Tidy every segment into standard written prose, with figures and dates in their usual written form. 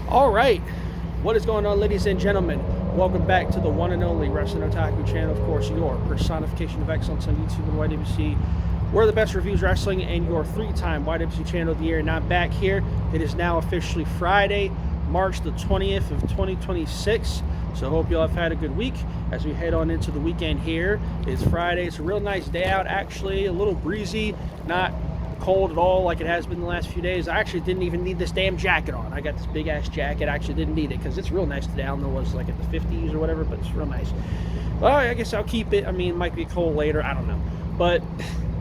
All right, what is going on, ladies and gentlemen? Welcome back to the one and only Wrestling Otaku channel. Of course, your personification of excellence on YouTube and YWC. We're the best reviews wrestling and your three-time YWC channel of the year. And I'm back here. It is now officially Friday, March the 20th of 2026. So hope you all have had a good week as we head on into the weekend here. It's Friday. It's a real nice day out, actually. A little breezy, not cold at all like it has been the last few days. I actually didn't even need this damn jacket on. I got this big ass jacket. I actually didn't need it because it's real nice today. I don't know what it's like at the 50s or whatever, but it's real nice. Well, I guess I'll keep it. I mean, it might be cold later. I don't know. But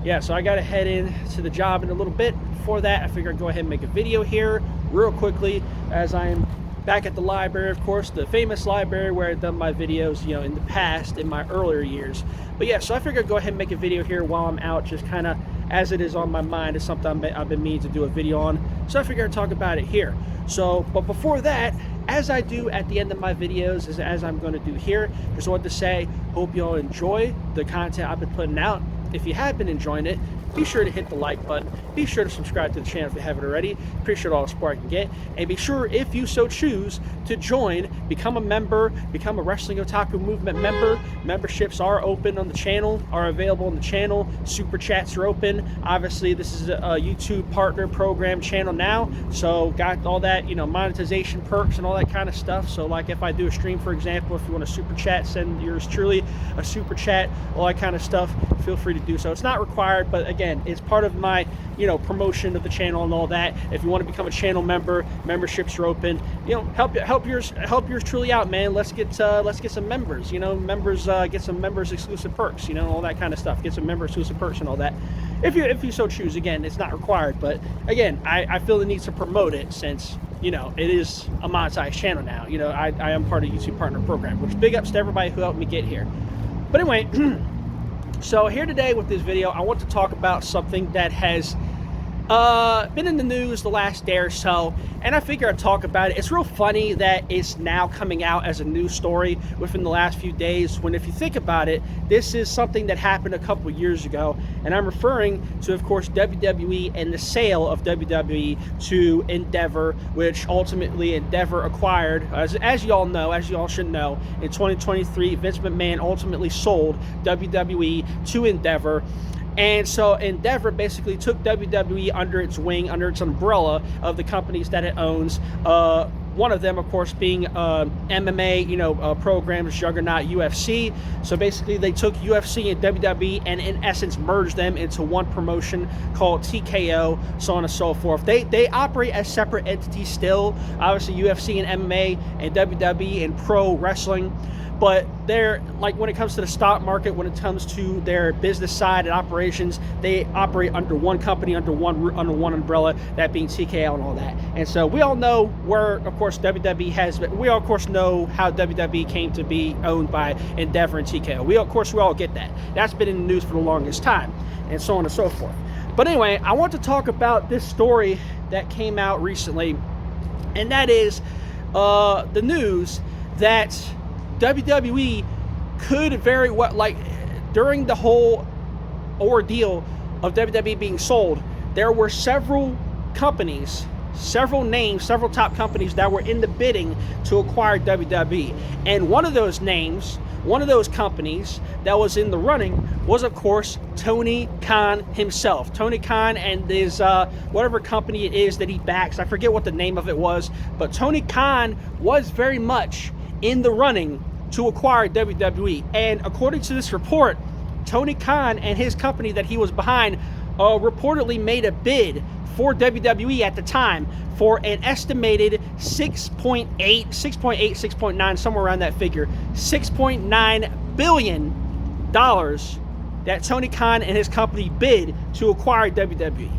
yeah, so I got to head in to the job in a little bit. Before that, I figured I'd go ahead and make a video here real quickly as I am back at the library, of course, the famous library where I've done my videos, you know, in the past, in my earlier years. But yeah, so I figured I'd go ahead and make a video here while I'm out, just kind of as it is on my mind. It's something I've been meaning to do a video on, so I figured I'd talk about it here. So, but before that, as I do at the end of my videos, as I'm going to do here, just wanted to say, hope you all enjoy the content I've been putting out. If you have been enjoying it, be sure to hit the like button. Be sure to subscribe to the channel if you haven't already. Appreciate all the support I can get. And be sure, if you so choose, to join, become a member, become a Wrestling Otaku Movement member. Memberships are open on the channel, are available on the channel. Super chats are open. Obviously, this is a YouTube partner program channel now, so got all that, you know, monetization perks and all that kind of stuff. So like if I do a stream, for example, if you want a super chat, send yours truly a super chat, all that kind of stuff, feel free to do so. It's not required, but again, it's part of my, you know, promotion of the channel and all that. If you want to become a channel member, memberships are open. You know, help yours truly out, man. Let's get some members. You know, members get some members exclusive perks. You know, all that kind of stuff. Get some member exclusive perks and all that. If you so choose. Again, it's not required, but again, I feel the need to promote it since, you know, it is a monetized channel now. You know, I am part of YouTube Partner Program, which big ups to everybody who helped me get here. But anyway. So here today with this video, I want to talk about something that has been in the news the last day or so, and I figure I'd talk about it. It's real funny that it's now coming out as a news story within the last few days, when if you think about it, this is something that happened a couple years ago, and I'm referring to, of course, WWE and the sale of WWE to Endeavor, which ultimately Endeavor acquired, as you all know, as you all should know, in 2023, Vince McMahon ultimately sold WWE to Endeavor. And so Endeavor basically took WWE under its wing, under its umbrella of the companies that it owns. One of them, of course, being MMA, you know, programs, juggernaut UFC. So basically they took UFC and WWE and in essence merged them into one promotion called TKO, so on and so forth. They operate as separate entities still, obviously UFC and MMA and WWE and pro wrestling. But they're, like, when it comes to the stock market, when it comes to their business side and operations, they operate under one company, under one umbrella, that being TKO and all that. And so we all know where, of course, WWE has been. We all, of course, know how WWE came to be owned by Endeavor and TKO. We all get that. That's been in the news for the longest time, and so on and so forth. But anyway, I want to talk about this story that came out recently, and that is the news that WWE could very well, like, during the whole ordeal of WWE being sold, there were several companies, several names, several top companies that were in the bidding to acquire WWE. And one of those names, one of those companies that was in the running was, of course, Tony Khan himself. Tony Khan and his whatever company it is that he backs. I forget what the name of it was, but Tony Khan was very much in the running to acquire WWE. And according to this report, Tony Khan and his company that he was behind reportedly made a bid for WWE at the time for an estimated 6.9, somewhere around that figure, $6.9 billion that Tony Khan and his company bid to acquire WWE.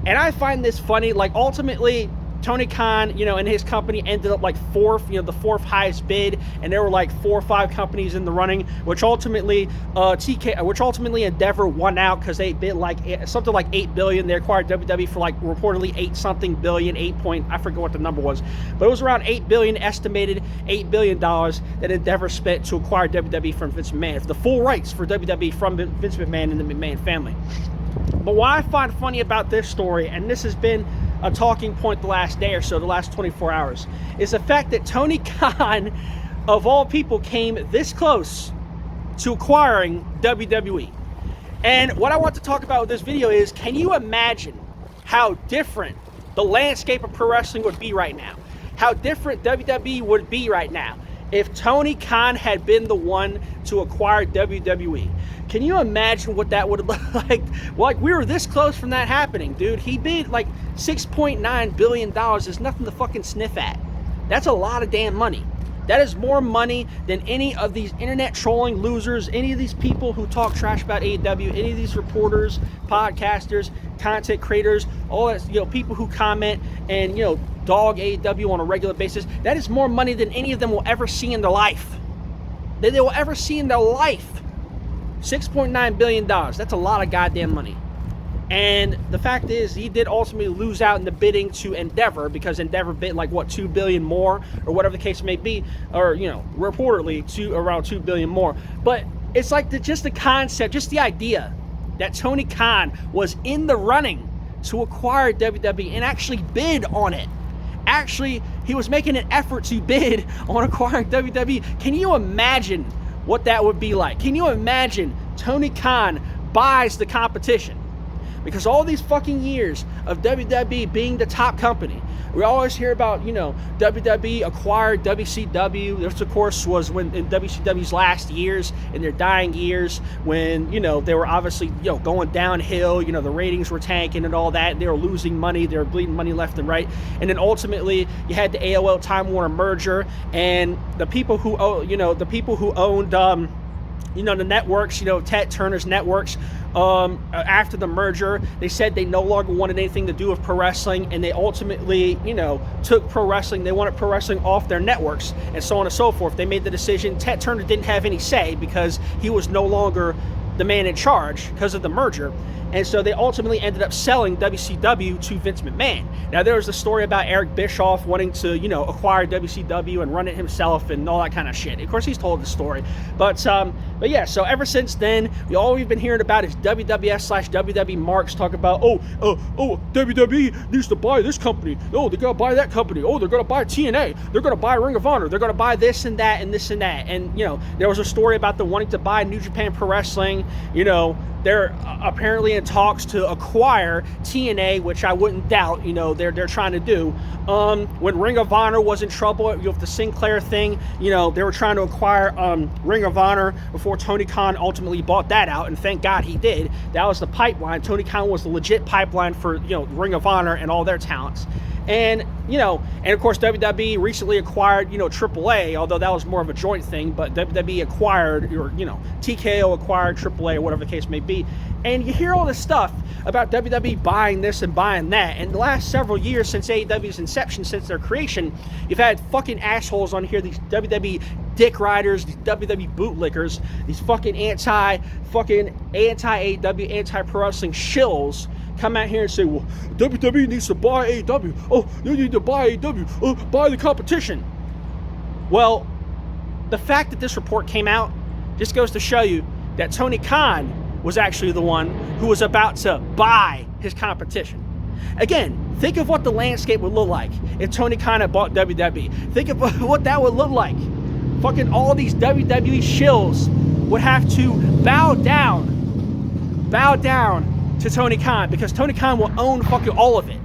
And I find this funny. Like, ultimately, Tony Khan, you know, and his company ended up like fourth, you know, the fourth highest bid, and there were like 4 or 5 companies in the running, which ultimately Endeavor won out because they bid like something like $8 billion. They acquired WWE for like reportedly 8-something billion, I forget what the number was, but it was around $8 billion, estimated $8 billion that Endeavor spent to acquire WWE from Vince McMahon, for the full rights for WWE from Vince McMahon and the McMahon family. But what I find funny about this story, and this has been a talking point the last day or so, the last 24 hours, is the fact that Tony Khan, of all people, came this close to acquiring WWE. And what I want to talk about with this video is, can you imagine how different the landscape of pro wrestling would be right now? How different WWE would be right now if Tony Khan had been the one to acquire WWE. Can you imagine what that would look like? Like, we were this close from that happening, dude. He bid like $6.9 billion. There's nothing to fucking sniff at. That's a lot of damn money. That is more money than any of these internet trolling losers, any of these people who talk trash about AEW, any of these reporters, podcasters, content creators, all that, people who comment and, dog AEW on a regular basis. That is more money than any of them will ever see in their life. That they will ever see in their life. $6.9 billion. That's a lot of goddamn money. And the fact is, he did ultimately lose out in the bidding to Endeavor, because Endeavor bid like, what, $2 billion more, or whatever the case may be, or, reportedly around $2 billion more. But it's like just the concept, just the idea that Tony Khan was in the running to acquire WWE and actually bid on it. Actually, he was making an effort to bid on acquiring WWE. Can you imagine what that would be like? Can you imagine Tony Khan buys the competition? Because all these fucking years of WWE being the top company, we always hear about, WWE acquired WCW. This, of course, was when in WCW's last years, in their dying years, when, they were obviously, going downhill, the ratings were tanking and all that. They were losing money. They were bleeding money left and right. And then ultimately, you had the AOL Time Warner merger, and the people who, owned, the networks, Ted Turner's networks, after the merger, they said they no longer wanted anything to do with pro wrestling, and they ultimately, took pro wrestling. They wanted pro wrestling off their networks, and so on and so forth. They made the decision. Ted Turner didn't have any say because he was no longer the man in charge because of the merger. And so they ultimately ended up selling WCW to Vince McMahon. Now, there was a story about Eric Bischoff wanting to, acquire WCW and run it himself and all that kind of shit. Of course, he's told the story. But yeah, so ever since then, all we've been hearing about is WWF/WWE marks talk about, WWE needs to buy this company. Oh, they got to buy that company. Oh, they're going to buy TNA. They're going to buy Ring of Honor. They're going to buy this and that and this and that. And, there was a story about them wanting to buy New Japan Pro Wrestling. They're apparently in talks to acquire TNA, which I wouldn't doubt, they're trying to do. When Ring of Honor was in trouble with the Sinclair thing, they were trying to acquire Ring of Honor before Tony Khan ultimately bought that out, and thank God he did. That was the pipeline. Tony Khan was the legit pipeline for, Ring of Honor and all their talents. And, and of course, WWE recently acquired, AAA, although that was more of a joint thing, but WWE acquired, or, TKO acquired AAA, or whatever the case may be. And you hear all this stuff about WWE buying this and buying that. And the last several years since AEW's inception, since their creation, you've had fucking assholes on here, these WWE dick riders, these WWE bootlickers, these fucking anti-AEW, anti-pro wrestling shills come out here and say, well, WWE needs to buy AEW. Oh, you need to buy AEW. Oh, buy the competition. Well, the fact that this report came out just goes to show you that Tony Khan was actually the one who was about to buy his competition. Again, think of what the landscape would look like if Tony Khan had bought WWE. Think of what that would look like. Fucking all these WWE shills would have to bow down to Tony Khan, because Tony Khan will own fucking all of it.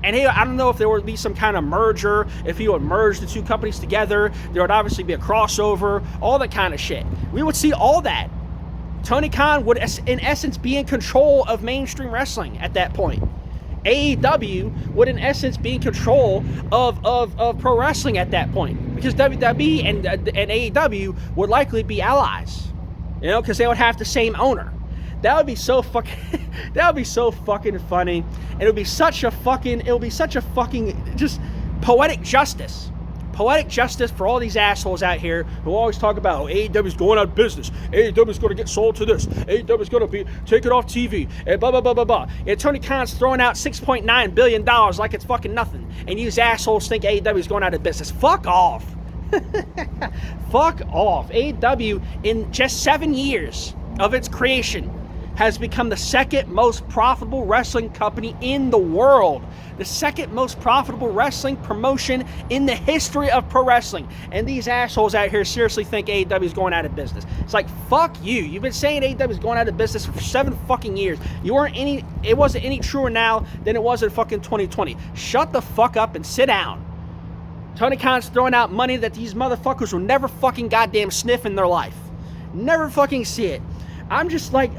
And I don't know if there would be some kind of merger, if he would merge the two companies together. There would obviously be a crossover, all that kind of shit. We would see all that. Tony Khan would, in essence, be in control of mainstream wrestling at that point. AEW would, in essence, be in control of pro wrestling at that point, because WWE and AEW would likely be allies, because they would have the same owner. That would be so fucking funny. And it would be such a fucking just poetic justice. Poetic justice for all these assholes out here who always talk about, AEW's going out of business. AEW's going to get sold to this. AEW's going to be taken off TV. And blah, blah, blah, blah, blah. And Tony Khan's throwing out $6.9 billion like it's fucking nothing. And you assholes think AEW's going out of business. Fuck off. Fuck off. AEW, in just 7 years of its creation, has become the second most profitable wrestling company in the world. The second most profitable wrestling promotion in the history of pro wrestling. And these assholes out here seriously think AEW is going out of business. It's like, fuck you. You've been saying AEW is going out of business for 7 fucking years. It wasn't any truer now than it was in fucking 2020. Shut the fuck up and sit down. Tony Khan's throwing out money that these motherfuckers will never fucking goddamn sniff in their life. Never fucking see it. I'm just like,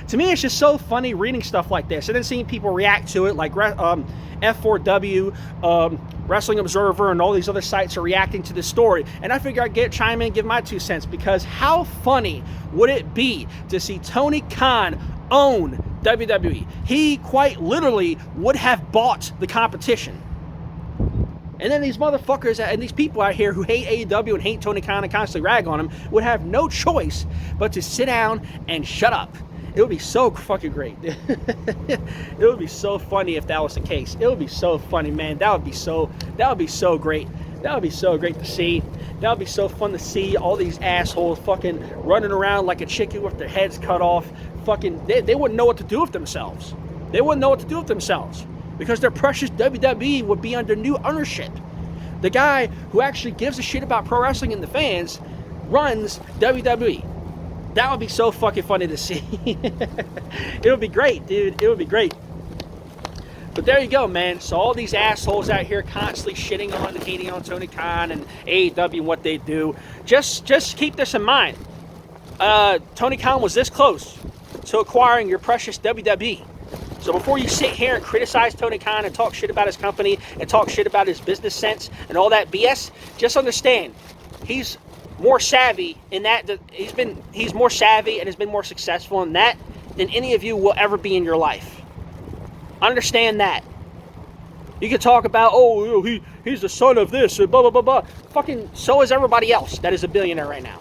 to me, it's just so funny reading stuff like this and then seeing people react to it, like F4W, Wrestling Observer, and all these other sites are reacting to this story. And I figure I'd chime in and give my 2 cents, because how funny would it be to see Tony Khan own WWE? He quite literally would have bought the competition. And then these motherfuckers and these people out here who hate AEW and hate Tony Khan and constantly rag on him would have no choice but to sit down and shut up. It would be so fucking great. It would be so funny if that was the case. It would be so funny, man. That would be so great. That would be so great to see. That would be so fun to see all these assholes fucking running around like a chicken with their heads cut off. Fucking, they wouldn't know what to do with themselves. They wouldn't know what to do with themselves. Because their precious WWE would be under new ownership. The guy who actually gives a shit about pro wrestling and the fans runs WWE. That would be so fucking funny to see. It would be great, dude. It would be great. But there you go, man. So all these assholes out here constantly shitting on and hating on Tony Khan and AEW and what they do. Just keep this in mind. Tony Khan was this close to acquiring your precious WWE. So before you sit here and criticize Tony Khan and talk shit about his company and talk shit about his business sense and all that BS, just understand he's more savvy in that. He's more savvy and has been more successful in that than any of you will ever be in your life. Understand that. You can talk about, oh, he's the son of this, blah, blah, blah, blah. Fucking so is everybody else that is a billionaire right now.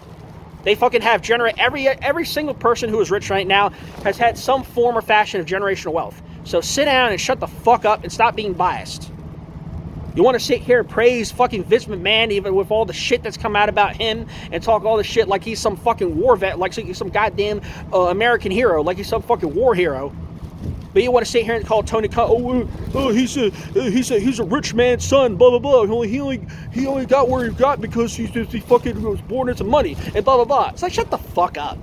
They fucking have every single person who is rich right now has had some form or fashion of generational wealth. So sit down and shut the fuck up and stop being biased. You want to sit here and praise fucking Vince McMahon even with all the shit that's come out about him and talk all this shit like he's some fucking war vet, like he's some goddamn American hero, like he's some fucking war hero. But you want to sit here and call Tony Khan, he's a rich man's son, blah, blah, blah. He only got where he got because he fucking was born into money, and blah, blah, blah. It's like, shut the fuck up.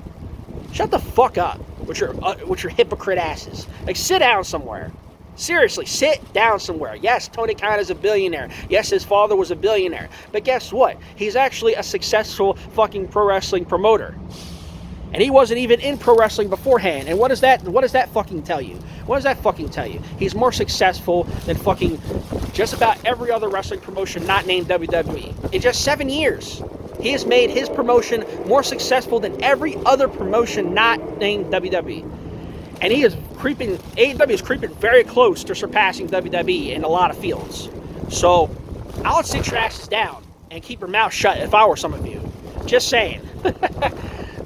Shut the fuck up with your hypocrite asses. Like, sit down somewhere. Seriously, sit down somewhere. Yes, Tony Khan is a billionaire. Yes, his father was a billionaire. But guess what? He's actually a successful fucking pro wrestling promoter. And he wasn't even in pro wrestling beforehand. And what does that fucking tell you? What does that fucking tell you? He's more successful than fucking just about every other wrestling promotion not named WWE. In just 7 years, he has made his promotion more successful than every other promotion not named WWE. And AEW is creeping very close to surpassing WWE in a lot of fields. So, I would sit your asses down and keep your mouth shut if I were some of you. Just saying.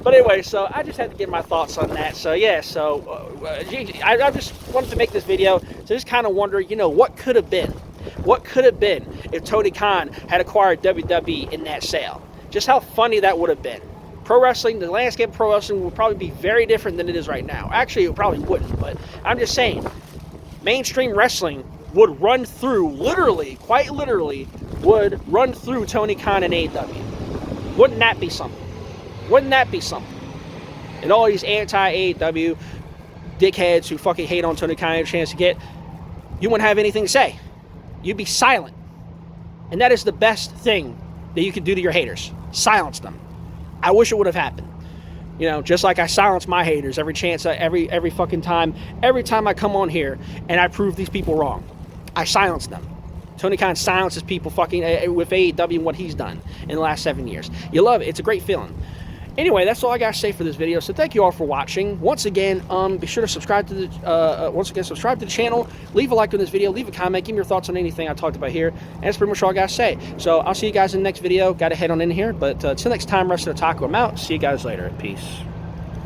But anyway, so I just had to get my thoughts on that. So yeah, I just wanted to make this video to just kind of wonder, what could have been? What could have been if Tony Khan had acquired WWE in that sale? Just how funny that would have been. Pro wrestling, the landscape of pro wrestling would probably be very different than it is right now. Actually, it probably wouldn't, but I'm just saying, mainstream wrestling would run through, quite literally, would run through Tony Khan and AEW. Wouldn't that be something? Wouldn't that be something? And all these anti-AEW dickheads who fucking hate on Tony Khan had a chance to get, you wouldn't have anything to say. You'd be silent. And that is the best thing that you can do to your haters. Silence them. I wish it would have happened. Just like I silence my haters every fucking time. Every time I come on here and I prove these people wrong, I silence them. Tony Khan silences people fucking with AEW and what he's done in the last 7 years. You love it. It's a great feeling. Anyway, that's all I got to say for this video. So thank you all for watching. Once again, be sure to subscribe to the channel. Leave a like on this video. Leave a comment. Give me your thoughts on anything I talked about here. And that's pretty much all I got to say. So I'll see you guys in the next video. Got to head on in here. But till next time, Wrestling Otaku, I'm out. See you guys later. Peace.